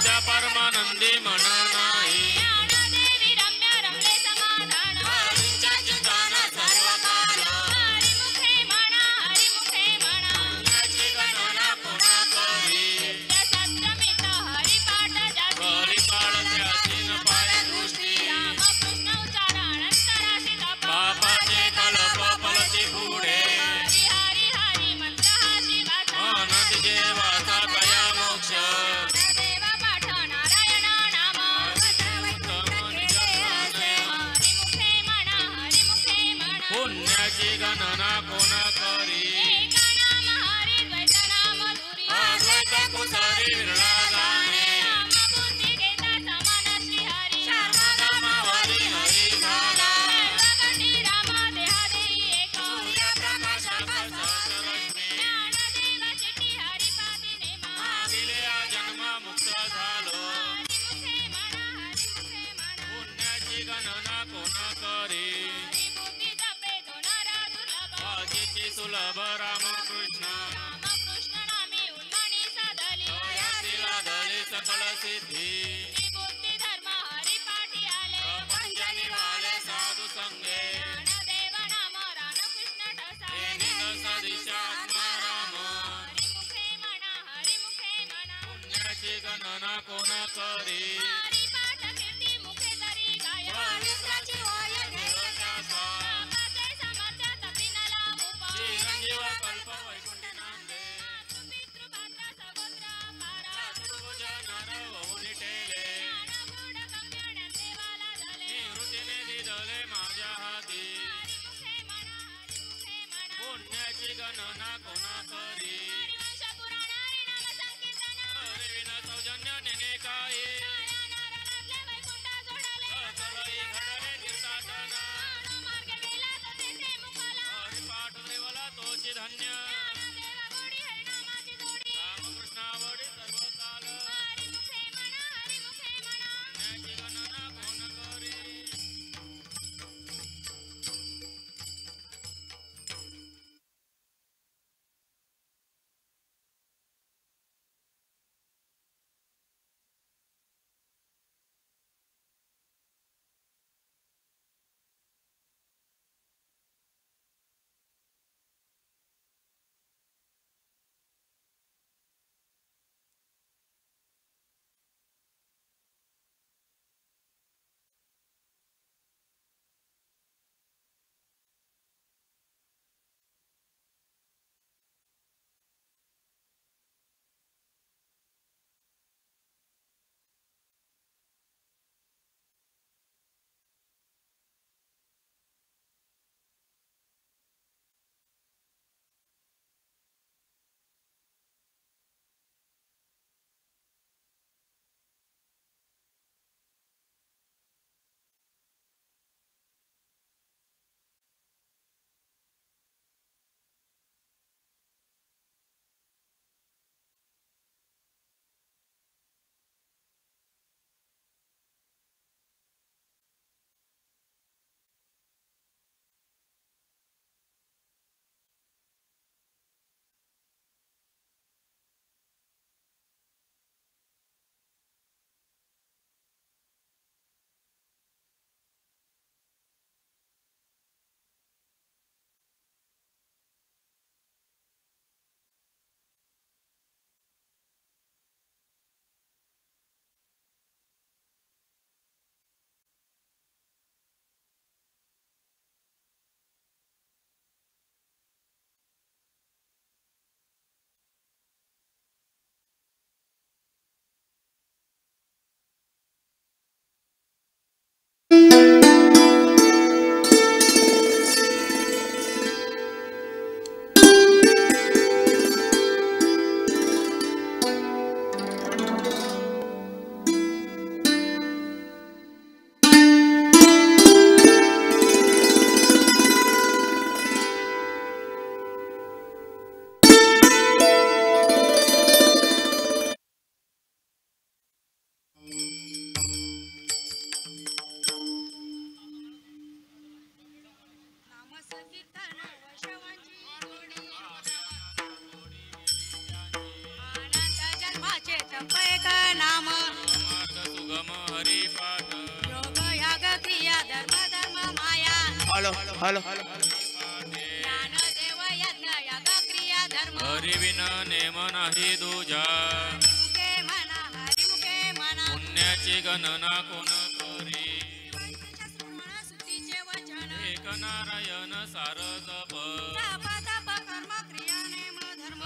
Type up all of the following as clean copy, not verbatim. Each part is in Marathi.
माझ्या परमानंदी मन नाही ज्ञानदेवी रम्य रमले समाधान हरीच्या चिंतन सर्व काल हरिमुखे म्हणा पुण्याची गणना कोणा करी नित्य सत्रमित हरिपाठ जाती हरिपाळ त्याची न पाय दृष्टी रामकृष्ण उच्चारण अंतराशी तप पापाचे कलप फलती पुढे हरी हरी हरी मंत्र हा शिवाचा अनंत जेवाचा कया मोक्ष ज्ञानदेव पाठ नारायण नाम हरिमुखे म्हणा पुण्याची गणना कोण करी एक नाम हरी द्वैत नाम धुरी अद्वैत कुसरी विरळा जाणे नाम बुद्धी घेता समान श्री हरी सर्वनामावरी हरी झाला सर्वगती राम देहादेही एक सूर्यप्रकाशक सहस्ररश्मी ज्ञानदेव चिठी हरिपादी नेमा मागिले जन्म मुक्त झालो हरिमुखे म्हणा पुण्याची गणना कोण करी हरिबुद्धी जपे धुनारा दुर्लभ अजिची सुलभ रामकृष्ण रामकृष्ण नामी उल्मणी साधली तिला दळी सकल सिद्धी बुद्धी धर्म हरिपाठी आले प्रपंच निवाले साधू संगे ज्ञानदेव नाम रामकृष्ण ठसा निज सदिशा आत्मा राम हरिमुखे म्हणा पुण्याची गणना कोण करी हरिपाठ कीर्ती मुखे तरी गाय पवित्राची होय देवताचा नामाचे सामर्थ्य तपिनला भूप चिरंजीव कल्प वैकुंठी नांदे पितृपात्र सगोत्र पारा चतुर्भुज नर वहुनी टेले ज्ञानगूढ कल्याण देवाला झाले निवृत्तीने दिदले माझ्या हाती हरिमुखे म्हणा पुण्याची गणना कोण करी हरिवंश पुराण हरिनाम संकीर्तन हरिविन सौजन्य नेने काही नारायणातले वैकुंठ जोडले चलई घडले तीर्थाटना मार्ग गेला तर तेथे मुखाला हरिपाठ देवला तोची धन्य ज्ञानदेवा गोडी हरिनामाची जोडी रामकृष्णावडी सर्व काल हरिमुखे म्हणा पुण्याची गणना कोण करी अनंत जन्माचे तपय नाम हॅलो हॅलो ज्ञानदेव यज्ञ याग क्रिया धर्म हरिविन नेम नाही दूजा मुखे म्हणा हरिमुखे म्हणा पुण्याची गणना कोण करी श्रवण सुतीचे वचन एक नारायण सार जप जप तप कर्म क्रिया नेम धर्म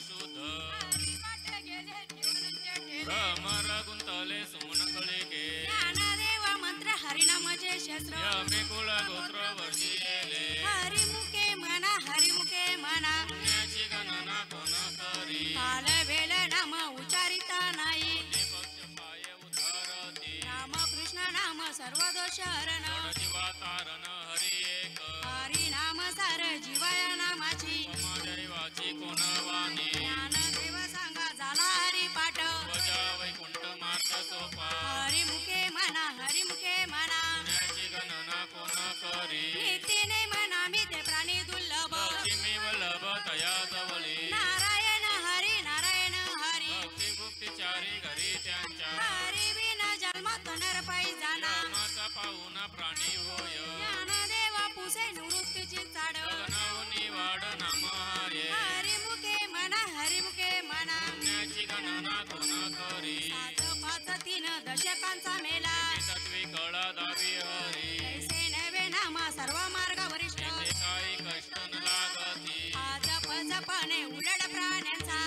शुद्ध हरिपाठ गेले जीवन ठेले भ्रमर गुंतले सुमन कळिके ज्ञानदेव मंत्र हरिनामाचे शस्त्र यमी कुळ गोत्र वर्षिले हरिमुखे म्हणा हरिमुखे म्हणा पुण्याची गणना कोण करी काल वेळ नाम उच्चारिता नाही पक्ष पाय उधारती राम कृष्ण नाम सर्व दोष हरण जीवा तारण हरी एक हरी नाम सार जीवाया नामाची दैवाची कोण वाणी ज्ञानदेव सांगा झाला हरिपाठ वजा वैकुंठ मार्ग सोपा हरिमुखे म्हणा हरिमुखे म्हणा पुण्याची गणना कोण करी नीतीने म्हणा मी ते प्राणी दुर्लभ लक्ष्मी वल्लभ तया जवळी नारायण हरी नारायण हरी भक्ती गुप्तिचारी घरी त्यांच्या हरी विना जन्म तनर पायी जाना रामाचा पाहुणा प्राणी होय ज्ञानदेव पुसे निवृत्तीची चाड गगनावनी वाढ नाम हाये हरिमुखे म्हणा हरिमुखे म्हणा पुण्याची गणना कोण करी सात पाच तीन दशकांचा मेला तत्वी कळा दावी हरी ऐसे नवे नामा सर्व मार्ग वरिष्ठ ते काही कष्ट न लागती आज जपने उलट प्राण्यांचा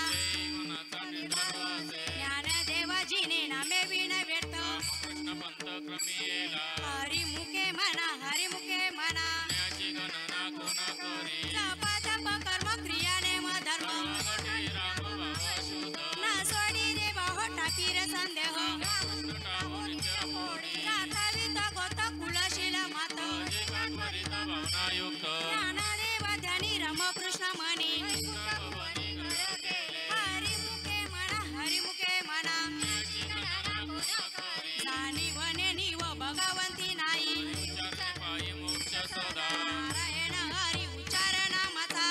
गुणाचा निर्धार असे ज्ञानदेवाजीने नामे विण व्यर्थ कृष्ण पंथ क्रमी येला हरिमुखे म्हणा हरिमुखे म्हणा पुण्याची गणना कोण करी जप तप कर्म क्रिया नेम धर्म गटी राम भाव शुद्ध न सोडी रे बाहो टाकीर संदेह कृष्ण टावो नित्य फोडी रातावित गोत कुलशील मात जे कात्वरित भावनायुक्त ज्ञानदेव ध्यानी रामकृष्ण म्हणी भवानी घर केले हरिमुखे म्हणा हरिमुखे म्हणा पुण्याची गणना कोण करी जाणीवने निव भगवंती नाही उच्चारणे पायी मोक्ष सदा नारायण हरी उच्चार नामाचा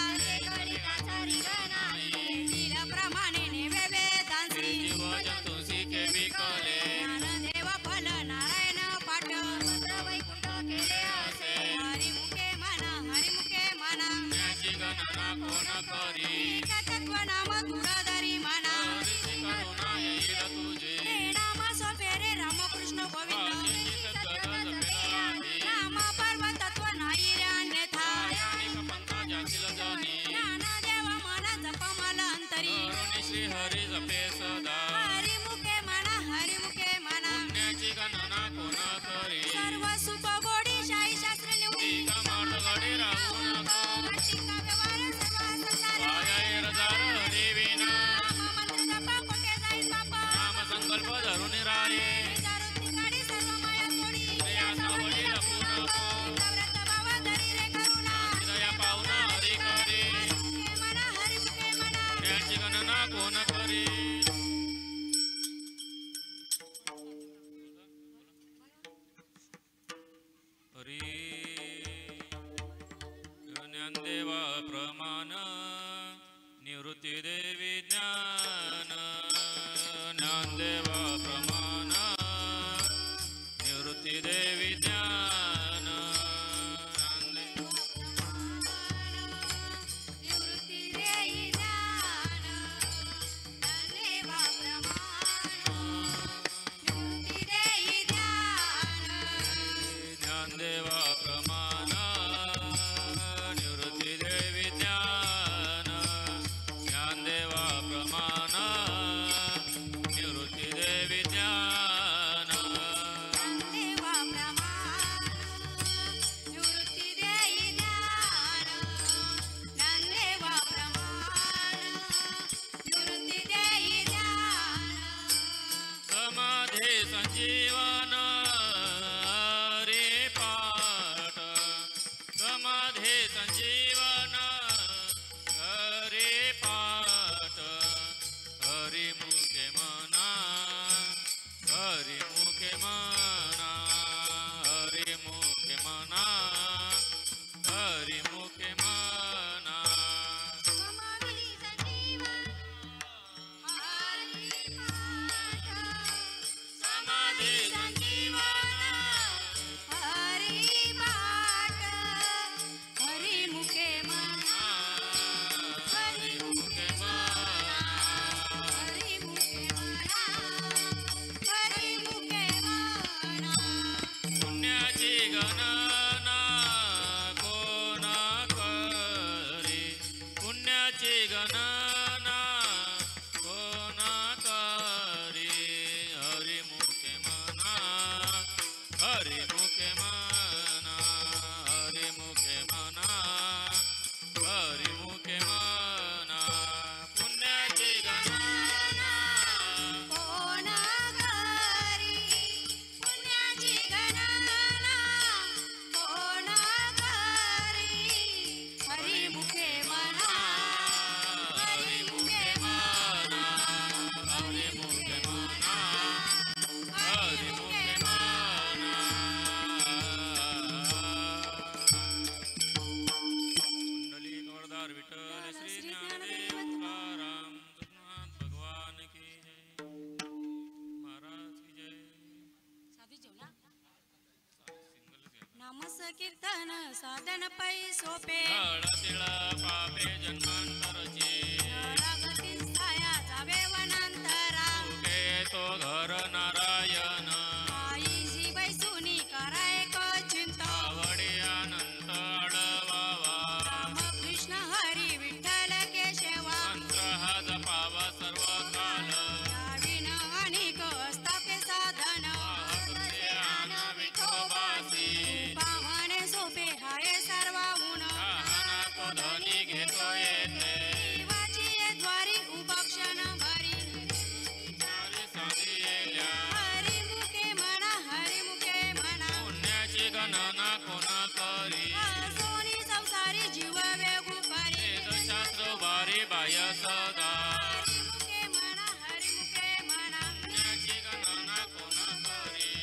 येथील प्रमाणे नेवे वेदांसी जीव जंतुसी केवी कले ज्ञानदेव फल नारायण पाठ वैकुंठ केले असे हरिमुखे म्हणा हरिमुखे म्हणा पुण्याची गणना कोण करी तत्व नाम दुराधरी म्हणा ऋषी करुणा येईल तुझे हे नाम सोपेरे रामकृष्ण गोविंद वाणीची सद्गत जपेला आधी नाम पर्व तत्व नाही रे अन्यथा अनेक पंथा जातील जनी ज्ञानदेव मन जप मला अंतरी करुणी श्री हरी जपे सदा हरिमुखे म्हणा हरिमुखे म्हणा पुण्याची गणना कोण करी सर्व सुख गोडी शाही शास्त्र निवडी टीका माठ गडी राहू नको टीका व्यवहार सर्व संसार पायाय रजार हरी विना नाम मंत्र जप कोटे जाईल बाप नाम संकल्प धरून राये दारुती काढी सर्व माया तोडी प्रिया सावळी लपू नको व्रत भाव धरी रे करुणा दया पाहुणा हरी करी हरिमुखे म्हणा हरिमुखे म्हणा पुण्याची गणना कोण करी हरी ज्ञानदेवा प्रमाण निवृत्ती देवी ज्ञान ज्ञानदेवा प्रमाण निवृत्ती देवी ज्ञान निवृत्ती देई ज्ञान ज्ञानदेवा प्रमाण निवृत्ती देई ज्ञान ज्ञानदेवा प्रमाण निवृत्ती देवी ज्ञान ज्ञानदेवा प्रमाण निवृत्ती देवी मुखे म्हणा हरी मुखे म्हणा कुंडली कवरदार विठ्ठल श्री ज्ञानदेव तुकाराम जगन्नाथ भगवान की जय महाराज की जय साधी जेवला नामस कीर्तन साधन पै सोपे तिळा पापे जन्मांतरचे रागती छाया जावे वनांतरा तुके तो घर नारायण आई जीवै सुनी कराय क चिंता आवडे अनंत अडवावा राम कृष्ण हरी विठ्ठल केशवा मंत्र हा जपावा सर्व काल याविन अनेक असताके साधन ध्यान विठोबासी पावने सोपे हाय सर्वाहुन शहाणा तो धनी घेतो येते देवाची ये द्वारी उपक्षण भरी चाली साधी येल्या हरी मुखे म्हणा पुण्याची गणना कोण करी सोनी संसारी जीव वेगू करी वेदशास्त्र वारी बाय सदा हरी मुखे म्हणा पुण्याची गणना कोण करी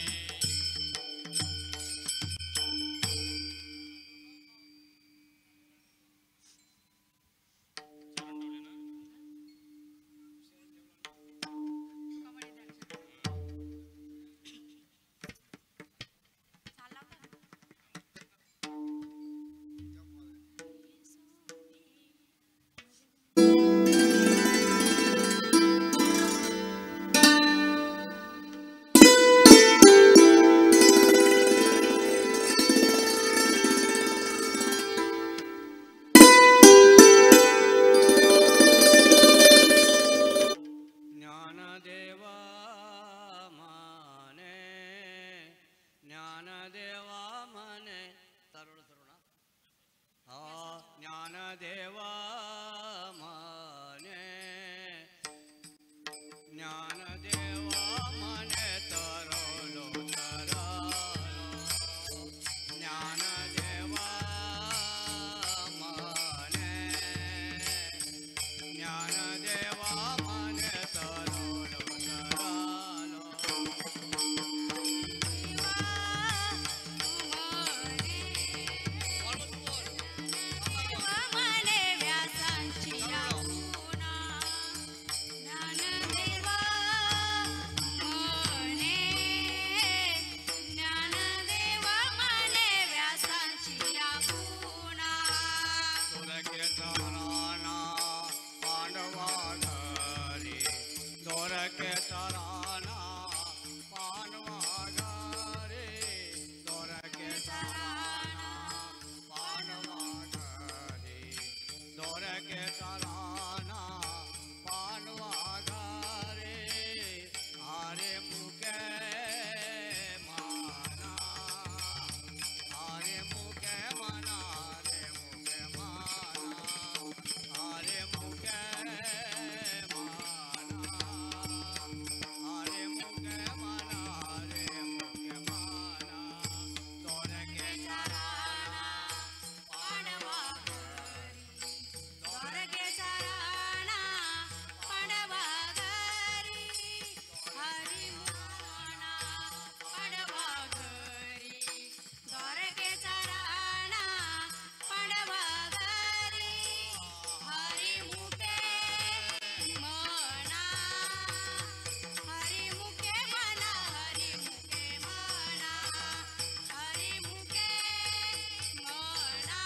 ज्ञानदेवा माने ज्ञानदेवा माने तरुण तरुणा ज्ञानदेवा माने ज्ञानदेवा माने तरुलो ज्ञानदेवा माने ज्ञानदेवा माने तरुलो मने व्यासांची आपुना ज्ञानदेवा मने ज्ञानदेवा मने व्यासांची आपुना दोरके तराना पांडवा घरी दोरके तराना पांडवा घरी दोरके तराना पांडवा घरी दोरके तराना पांडवा घरी हरे मुखे माना हरे मुखे माना हरे मुखे माना हरे मुखे माना हरे मुखे माना हरे मुखे माना तोरे के चाराना पांडवा घरी द्वारके चाराना पांडवा घरी हरी मुखाना पांडवा घरी द्वारके चाराना पांडवा घरी हरी मुखे म्हणा हरी मुखे म्हणा हरी मुखे म्हणा हरी मुखे म्हणा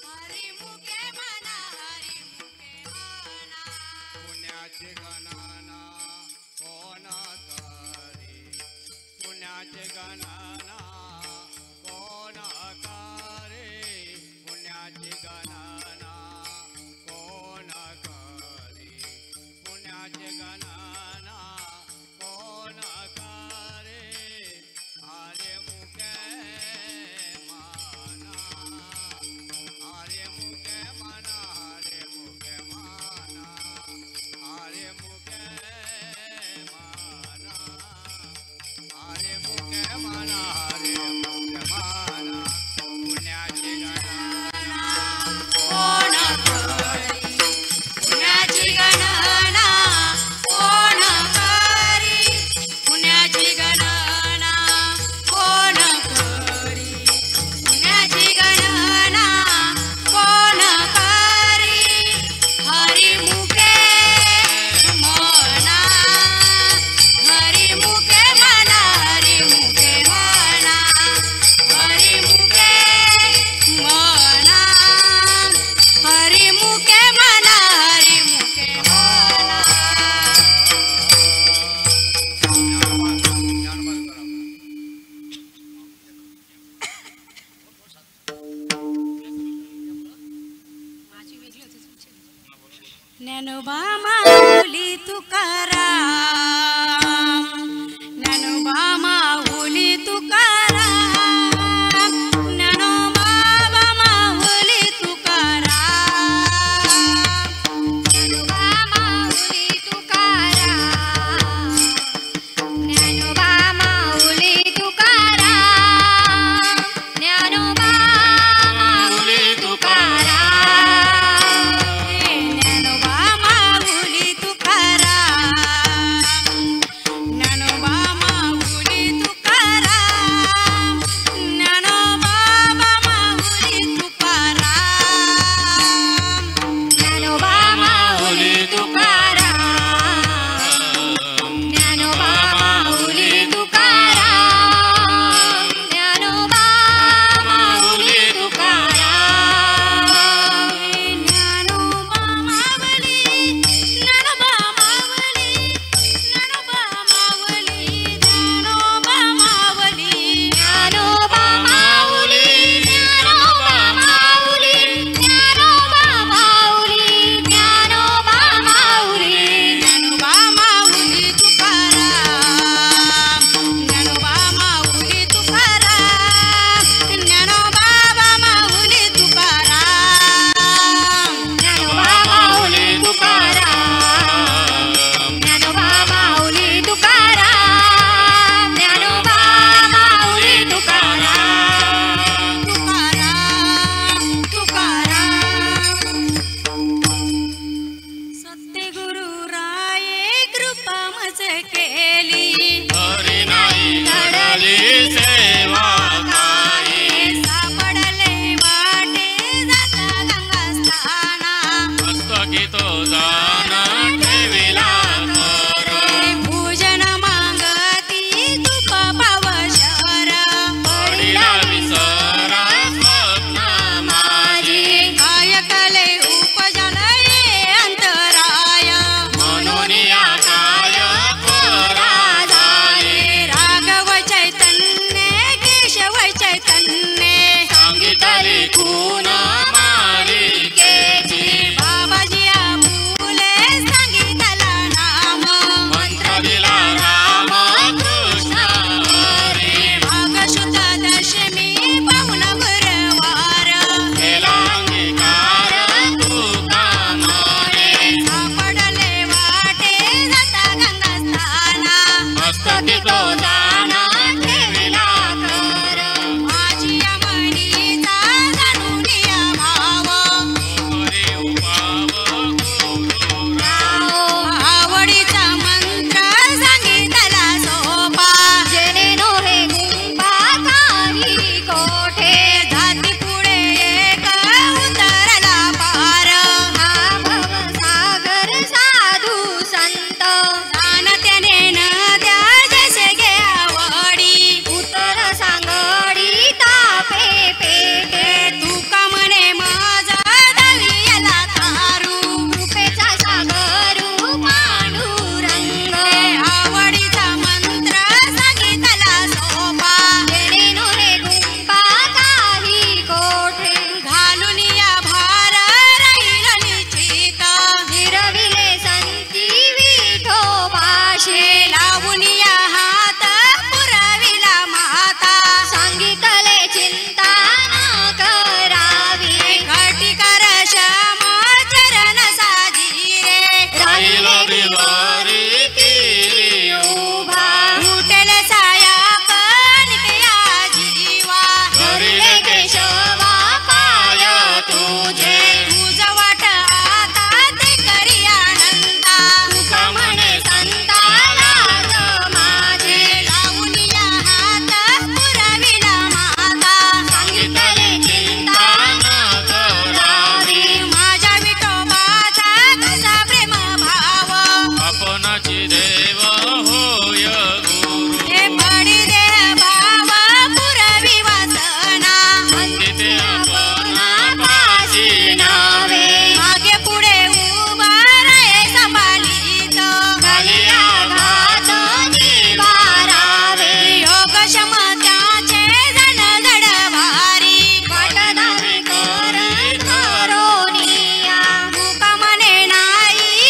हरी मुखे म्हणा हरी मुखे म्हणा पुण्याची गणना कोण करी पुण्याची गणना कोण करे पुण्याची गणना कोण करी पुण्याची गणना कोण करे हरे मुखे माना हरे मुखे माना हरे मुखे माना हरे मुखे माना हरे मुखे माना हरे मुखे माना पुण्याची गणना कोण करी पुण्याची गणना कोण ज्ञानोबा माऊली तुकाराम ज्ञानोबा माऊली तुकाराम ज्ञानोबा माऊली तुकाराम ज्ञानोबा माऊली तुकाराम ज्ञानोबा माऊली तुकाराम ज्ञानोबा माऊली तुकाराम ज्ञानोबा माऊली तुकाराम ज्ञानोबा माऊली तुकाराम ज्ञानोबा माऊली तुकाराम ज्ञानोबा माऊली तुकाराम ज्ञानोबा माऊली तुकाराम ज्ञानोबा माऊली तुकाराम ज्ञानोबा माऊली ज्ञानोबा माऊली ज्ञानोबा माऊली ज्ञानोबा माऊली ज्ञानोबा माऊली ज्ञानोबा माऊली ज्ञानोबा माऊली ज्ञानोबा माऊली ज्ञानोबा माऊली तुकाराम ज्ञानोबा माऊली तुकाराम ज्ञानोबा माऊली तुकाराम ज्ञानोबा माऊली तुकाराम ज्ञानोबा माऊली तुकाराम ज्ञानोबा माऊली तुकाराम तुकाराम सत्यगुरु राये कृपा मज केली हरी नाही घडली सेवा काही सापडले वाटे जाता गंगास्थाना मस्तकी तो दान ठेविला कर पूजन मागती तुप पावशर पडिला विसरा स्वप्न माझी काय कले उपजले अंतराय म्हणून या काय कोरा झाले राघव चैतन्य केशव चैतन्य सांगितली खून मालिकेची बाबाजी फुले सांगितला नाम मंत्र दिला राम कृष्ण हरी माघ शुद्ध दशमी पाहुण गुरुवार केला अंगीकार तुका म्हणे सापडले वाटे जाता गंगास्थाना मस्तकी तो दान ठेविला कर माझी मनीचा जाणून या भाव हरी उपाव गुरु आवडीचा मंत्र सांगितला सोपा जेणे नोहे गुंबा काही कोठे जाती पुढे एक उतरला पार हा भवसागर साधू संत जाणत्याने नद्या जसे गे आवडी उतर सांगडी तापे पेटे तुका म्हणे माझा दलियाला तारू कृपेचा सागरू पांडुरंग आवडीचा मंत्र सांगितला सोपा जेणे नोहे गुंबा काही कोठे घालून या भार राहील निश्चित हिरविले संती विठोबाशी लावून या हात पुरविला माता सांगितले चिंता न करावी घटिकर श्याम चरण साजिरे राहिल बिवारी केली उभा उठेल साया कणिकया जीवा धरिले केशवा पाय तुझे तुझ वाट आता ते करी आनंदा तुका म्हणे संताला माझे लावून या हात पुरविला माता सांगितले चिंता न करावी माझ्या विठोबाचा कसा प्रेम भाव आपणाची देव होय गुरु हे पडी दे भाव पुरवी वासना तिथे आपणा पाशी नावे मागे पुढे उभा रे संभालीत खाली आघात निवारावे योग क्षमताचे जण जड भारी वाटधारी कर करोनिया तुका म्हणे नाही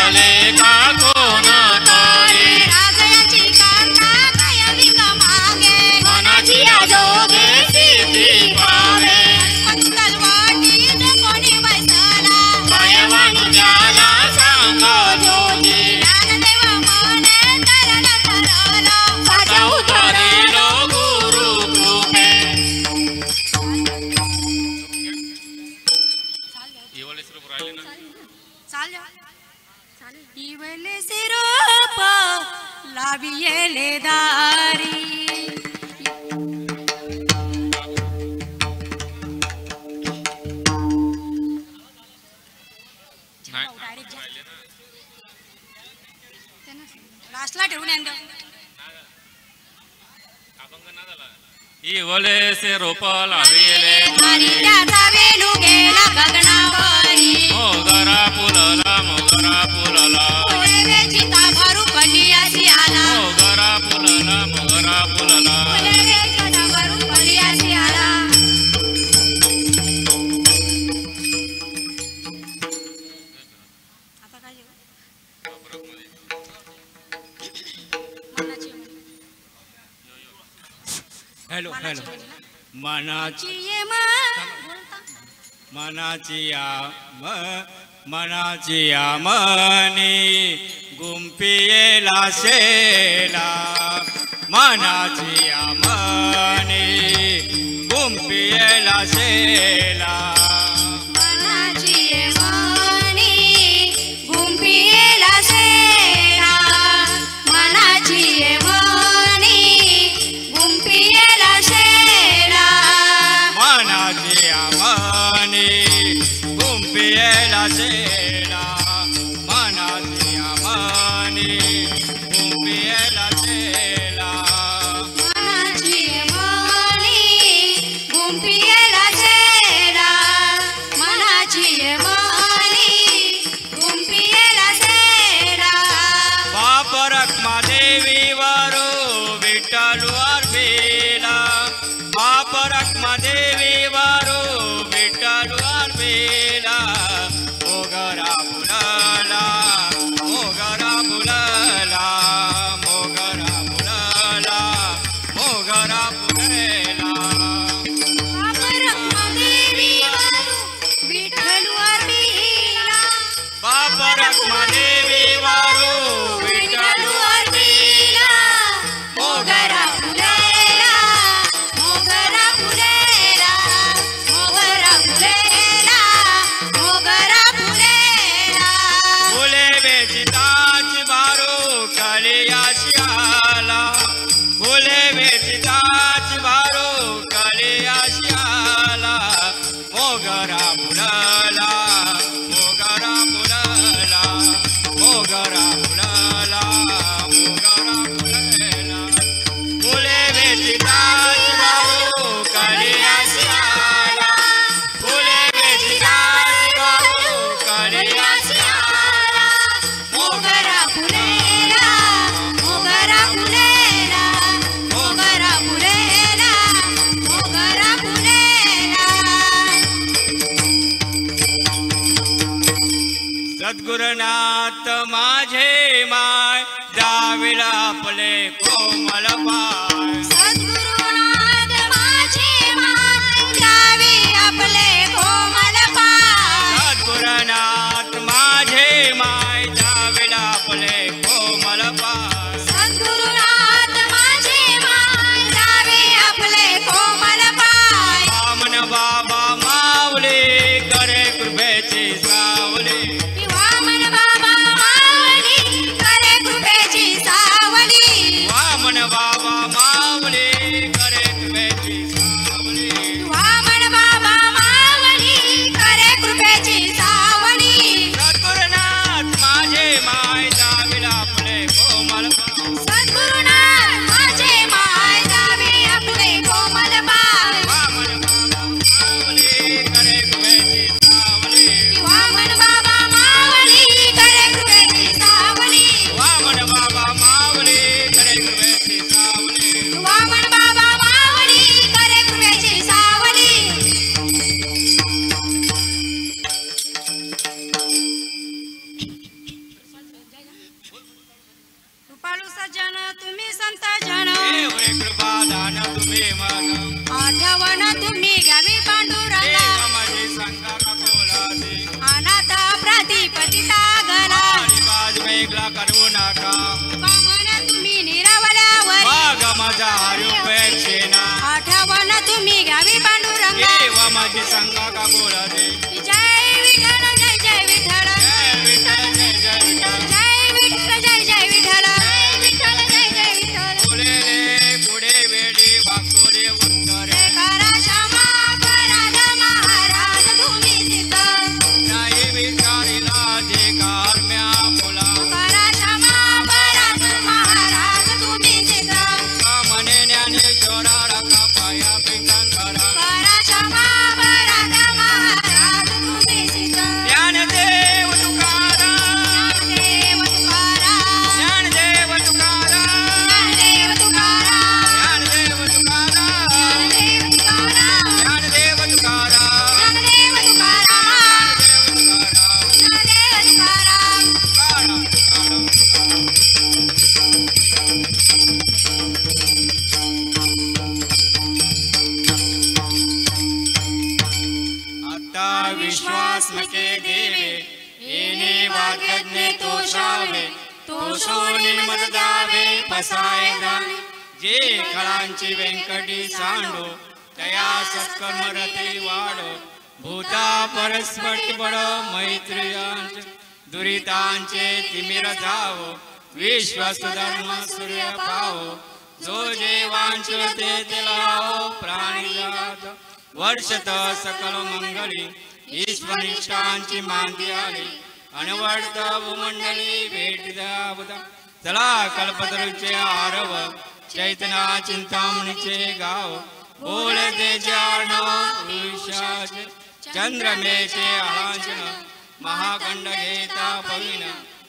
लागले का कोण करे राजयाची कांता कायविक मागे मनाची आजोगे सिद्धी पावे पत्तल वाटीत कोणी बैसला भयवान त्याला सांगा जोगी ज्ञानदेव मने तरल तरल आता उतरिलो गुरु कृपे इवले सिरोप लावियेले दारी लास्टला ठेवून आणतो इवलेसे रोप लाविले हरी त्याचा वेणू गेला गगनावरी मोगरा फुलला मोगरा फुलला वेचिता भरू कलियासी आला मोगरा फुलला मोगरा फुलला वेचिता भरू कलियासी आला आता काय जेवू मनाची हॅलो हॅलो मनाची ये मनाची मनी गुंपियेला शेला मनाची मनी गुंपियेला शेला मनाची मनी गुंफियेला सेना मनाची मनी गुंफियेला सेना मनाची मनी गुंपियेला शेला मनाची मनी गुंपियेला शेला मनाची मनी गुंफियेला सेना मनाची मनी गुंफियेला सेना बाप रखमा देवी वारो विठ्ठल वारवेला बाप रखमा देवी वारो विठ्ठल वारवेला मोगरा फुलला मोगरा फुलला मोगरा फुलला मोगरा फुलला देवी विठ्ठल वारवीला बाप रखमा देवी वारो विठ्ठल वारवीला मोगरा फुलेला मोगरा फुलेला मोगरा फुलेला मोगरा फुलेला फुले वेचिताची भारो कलियाशी आला फुले वेचिताची भारो कलियाशी आला मोगरा फुलला मोगरा फुलला मोगरा फुलला मोगरा फुलला फुले वेचिताची भारो कलियाशी आला फुले वेचिताची भारो कलियाशी आला मोगरा फुलेला मोगरा फुलेला मोगरा फुलेला मोगरा फुलेला सद्गुरुनाथ माझे माय द्याविला आपले कोमल पाय सद्गुरुनाथ माझे मान द्यावे आपले कोमल पाय सद्गुरुनाथ माझे माय द्याविला आपले कोमल पाय सद्गुरुनाथ माझे मान द्यावे आपले कोमल पाय वामन बाबा माऊली करे कृपेची सावली वामन बाबा माऊली करे कृपेची सावली वामन बाबा नका तुका म्हणे तुम्ही निरावल्यावर मग माझा हरिपेक्षेना आठवण तुम्ही घ्यावी पांडुरंगा देवा माझी संगा का बोला दे जय विठ्ठल जय जय विठ्ठल जय विठ्ठल जय जय विठ्ठल जय विठ्ठल जय जय विठ्ठल जय विठ्ठल जय जय विठ्ठल पुढे रे पुढे वेडी वाकोरे उत्तरे करा क्षमा अपराध महाराज तुम्ही सिद्ध नाही विचारिला जे कारम्या फुला करा क्षमा अपराध महाराज तुम्ही सिद्ध का म्हणे ज्ञानेश्वरा रका पाया पिंगंगरा करा क्षमा अपराध महाराज तुम्ही सिद्ध ज्ञानदेव तुकाराम ज्ञानदेव तुकाराम ज्ञानदेव तुकाराम ज्ञानदेव तुकाराम ज्ञानदेव तुकाराम ज्ञानदेव तुकाराम ज्ञानदेव तुकाराम ज्ञानदेव तुकाराम ज्ञानदेव तुकाराम ज्ञानदेव तुकाराम आता विश्वास मके देवे येणे वाग्यज्ञे तोषावे तोषोनी मद दावे पसाय दाने जे खळांची व्यंकटी सांडो तया सत्कर्म रती वाढो भूता परस्पर बड मैत्रियांचे दुरितांचे तिमिर जावो विश्व सुधर्म सूर्य पावो जो जे वांचल ते लावो प्राणी जात वर्षत सकल मंगली ईश्वरिष्ठांची मांदी आली अनवर्त भूमंडली भेट द्यावता चला कल्पतरूचे आरव चैतना चिंतामणीचे गाव बोल तेचे आर्णव पुरुषाचे चंद्रमेचे आलांचन महाखंड घेता पविन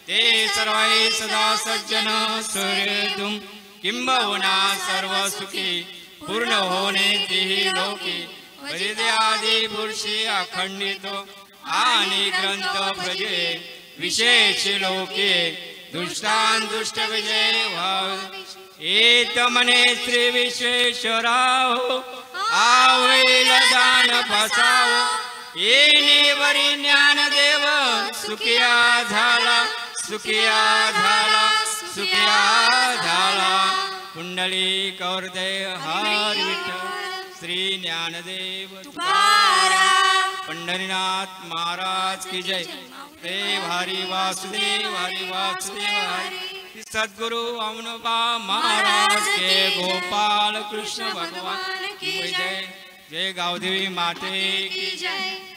ते सर्वै सदा सज्जन सूर्य तुम किंबहुना सर्व सुखी पूर्ण होणे तेही लोकी आदि पुरुषी अखंडितो आणि ग्रंथ प्रजे विशेष लोके दुष्टान दुष्ट विजय भाव एत मने श्री विश्वेश्वराव आवेल दान फसावो येणे वरी ज्ञान देव सुखिया झाला सुखिया झाला सुखिया झाला कुंडली कौरदय हर विठ्ठल श्री ज्ञानदेव तुकाराम पंढरीनाथ महाराज की जय देव हरि वासुदेव हरि सद्गुरु अमनोबा महाराज के गोपाल कृष्ण भगवान की जय जय गावदेवी माते की जय